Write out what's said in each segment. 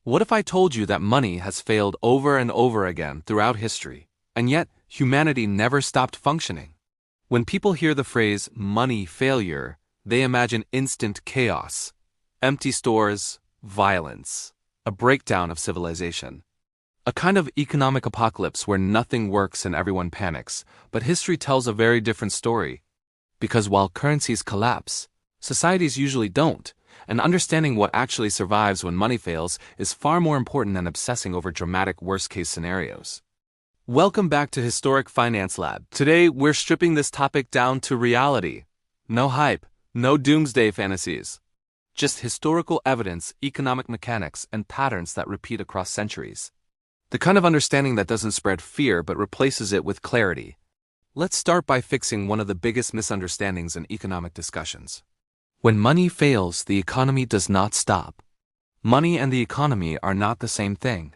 What if I told you that money has failed over and over again throughout history, and yet humanity never stopped functioning? When people hear the phrase money failure, they imagine instant chaos, empty stores, violence, a breakdown of civilization. A kind of economic apocalypse where nothing works and everyone panics, but history tells a very different story. Because while currencies collapse, societies usually don't, and understanding what actually survives when money fails is far more important than obsessing over dramatic worst-case scenarios. Welcome back to Historic Finance Lab. Today, we're stripping this topic down to reality. No hype, no doomsday fantasies. Just historical evidence, economic mechanics, and patterns that repeat across centuries. The kind of understanding that doesn't spread fear but replaces it with clarity. Let's start by fixing one of the biggest misunderstandings in economic discussions. When money fails, the economy does not stop. Money and the economy are not the same thing.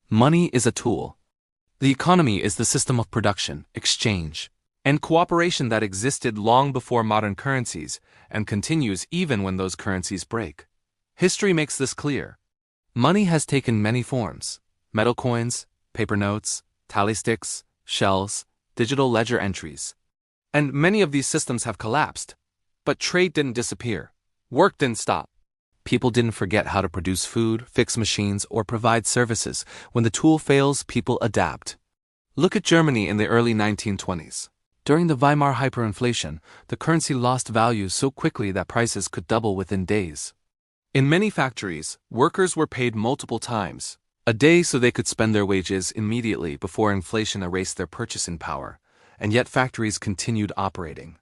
Money is a tool. The economy is the system of production, exchange, and cooperation that existed long before modern currencies and continues even when those currencies break. History makes this clear. Money has taken many forms: metal coins, paper notes, tally sticks, shells, digital ledger entries. And many of these systems have collapsed. But trade didn't disappear. Work didn't stop. People didn't forget how to produce food, fix machines, or provide services. When the tool fails, people adapt. Look at Germany in the early 1920s. During the Weimar hyperinflation, the currency lost value so quickly that prices could double within days. In many factories, workers were paid multiple times a day so they could spend their wages immediately before inflation erased their purchasing power, and yet factories continued operating.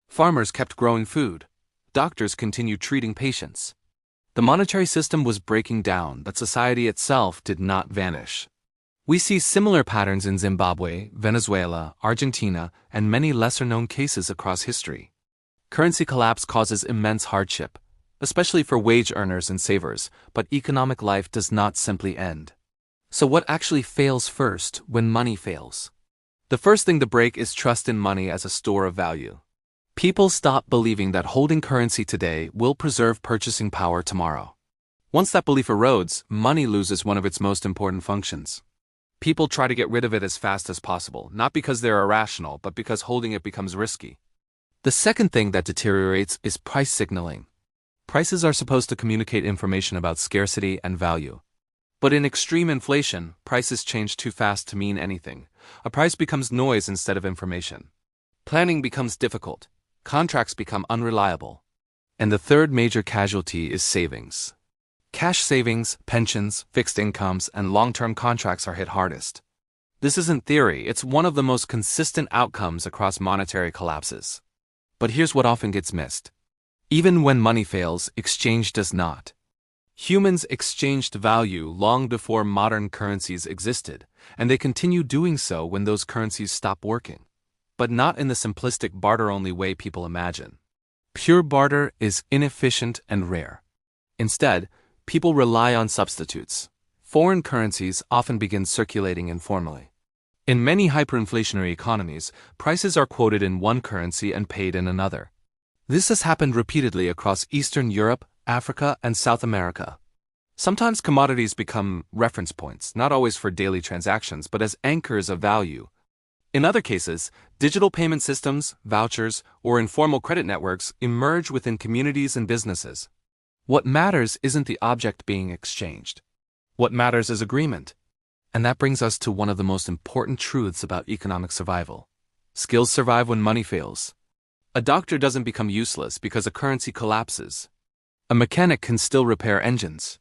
Farmers kept growing food. Doctors continued treating patients. The monetary system was breaking down, but society itself did not vanish. We see similar patterns in Zimbabwe, Venezuela, Argentina, and many lesser-known cases across history. Currency collapse causes immense hardship, especially for wage earners and savers, but economic life does not simply end. So what actually fails first when money fails? The first thing to break is trust in money as a store of value. People stop believing that holding currency today will preserve purchasing power tomorrow. Once that belief erodes, money loses one of its most important functions. People try to get rid of it as fast as possible, not because they're irrational, but because holding it becomes risky. The second thing that deteriorates is price signaling. Prices are supposed to communicate information about scarcity and value. But in extreme inflation, prices change too fast to mean anything. A price becomes noise instead of information. Planning becomes difficult. Contracts become unreliable. And the third major casualty is savings. Cash savings, pensions, fixed incomes, and long-term contracts are hit hardest. This isn't theory, it's one of the most consistent outcomes across monetary collapses. But here's what often gets missed. Even when money fails, exchange does not. Humans exchanged value long before modern currencies existed, and they continue doing so when those currencies stop working. But not in the simplistic barter-only way people imagine. Pure barter is inefficient and rare. Instead, people rely on substitutes. Foreign currencies often begin circulating informally. In many hyperinflationary economies, prices are quoted in one currency and paid in another. This has happened repeatedly across Eastern Europe, Africa, and South America. Sometimes commodities become reference points, not always for daily transactions, but as anchors of value. In other cases, digital payment systems, vouchers, or informal credit networks emerge within communities and businesses. What matters isn't the object being exchanged. What matters is agreement. And that brings us to one of the most important truths about economic survival. Skills survive when money fails. A doctor doesn't become useless because a currency collapses. A mechanic can still repair engines.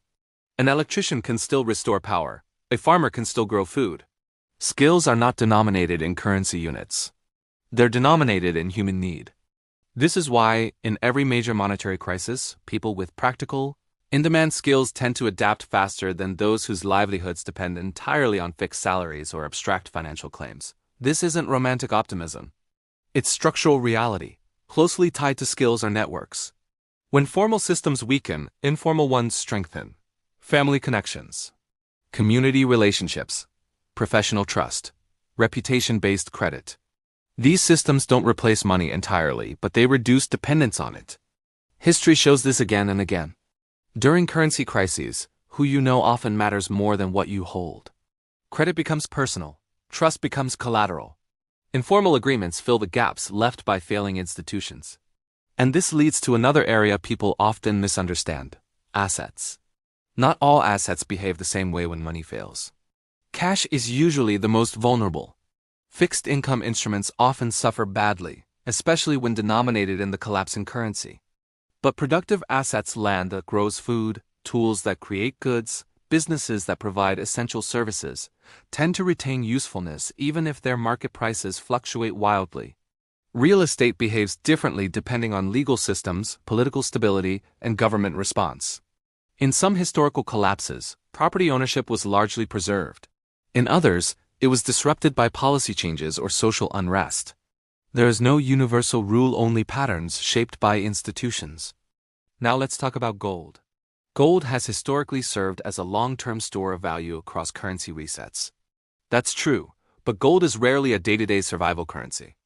An electrician can still restore power. A farmer can still grow food. Skills are not denominated in currency units. They're denominated in human need. This is why, in every major monetary crisis, people with practical, in-demand skills tend to adapt faster than those whose livelihoods depend entirely on fixed salaries or abstract financial claims. This isn't romantic optimism. It's structural reality, closely tied to skills or networks. When formal systems weaken, informal ones strengthen. Family connections, community relationships, professional trust, reputation-based credit. These systems don't replace money entirely, but they reduce dependence on it. History shows this again and again. During currency crises, Who you know often matters more than what you hold. Credit becomes personal. Trust becomes collateral. Informal agreements fill the gaps left by failing institutions. And this leads to another area people often misunderstand: assets. Not all assets behave the same way when money fails. Cash is usually the most vulnerable. Fixed income instruments often suffer badly, especially when denominated in the collapsing currency. But productive assets, land that grows food, tools that create goods, businesses that provide essential services, tend to retain usefulness even if their market prices fluctuate wildly. Real estate behaves differently depending on legal systems, political stability, and government response. In some historical collapses, property ownership was largely preserved. In others, it was disrupted by policy changes or social unrest. There is no universal rule-only patterns shaped by institutions. Now let's talk about gold. Gold has historically served as a long-term store of value across currency resets. That's true, but gold is rarely a day-to-day survival currency.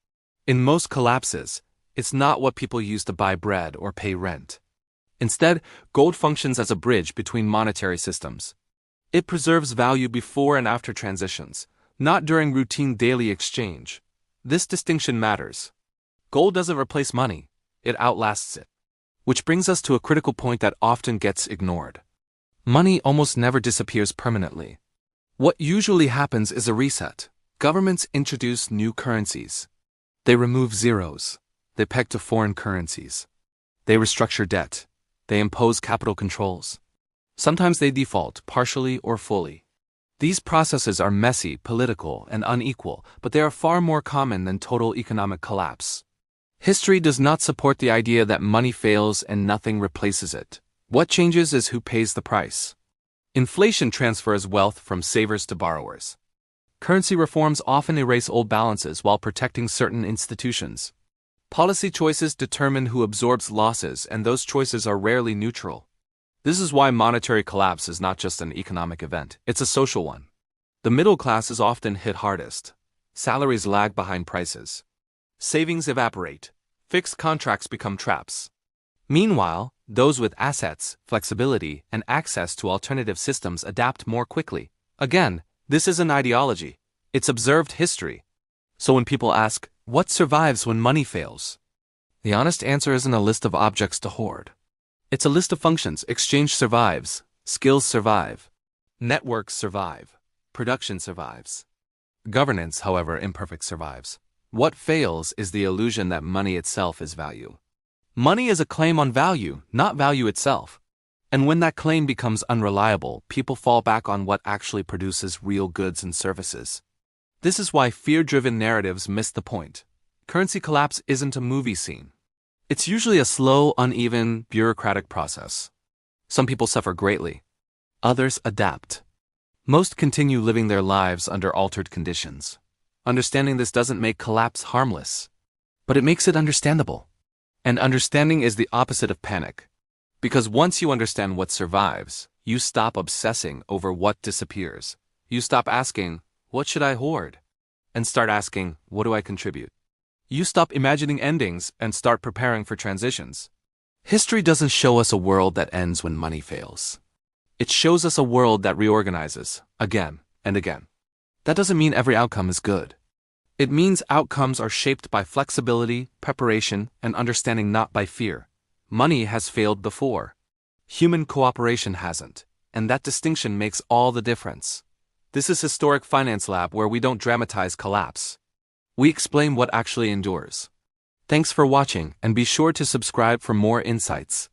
In most collapses, it's not what people use to buy bread or pay rent. Instead, gold functions as a bridge between monetary systems. It preserves value before and after transitions, not during routine daily exchange. This distinction matters. Gold doesn't replace money, it outlasts it. Which brings us to a critical point that often gets ignored. Money almost never disappears permanently. What usually happens is a reset. Governments introduce new currencies. They remove zeros. They peg to foreign currencies. They restructure debt. They impose capital controls. Sometimes they default, partially or fully. These processes are messy, political, and unequal, but they are far more common than total economic collapse. History does not support the idea that money fails and nothing replaces it. What changes is who pays the price. Inflation transfers wealth from savers to borrowers. Currency reforms often erase old balances while protecting certain institutions. Policy choices determine who absorbs losses, and those choices are rarely neutral. This is why monetary collapse is not just an economic event, it's a social one. The middle class is often hit hardest. Salaries lag behind prices. Savings evaporate. Fixed contracts become traps. Meanwhile, those with assets, flexibility, and access to alternative systems adapt more quickly. Again, this isn't ideology. It's observed history. So when people ask, what survives when money fails? The honest answer isn't a list of objects to hoard. It's a list of functions. Exchange survives. Skills survive. Networks survive. Production survives. Governance, however imperfect, survives. What fails is the illusion that money itself is value. Money is a claim on value, not value itself. And when that claim becomes unreliable, people fall back on what actually produces real goods and services. This is why fear-driven narratives miss the point. Currency collapse isn't a movie scene. It's usually a slow, uneven, bureaucratic process. Some people suffer greatly. Others adapt. Most continue living their lives under altered conditions. Understanding this doesn't make collapse harmless, but it makes it understandable. And understanding is the opposite of panic. Because once you understand what survives, you stop obsessing over what disappears. You stop asking, what should I hoard? And start asking, what do I contribute? You stop imagining endings and start preparing for transitions. History doesn't show us a world that ends when money fails. It shows us a world that reorganizes, again and again. That doesn't mean every outcome is good. It means outcomes are shaped by flexibility, preparation, and understanding, not by fear. Money has failed before. Human cooperation hasn't, and that distinction makes all the difference. This is Historic Finance Lab, where we don't dramatize collapse. We explain what actually endures. Thanks for watching, and be sure to subscribe for more insights.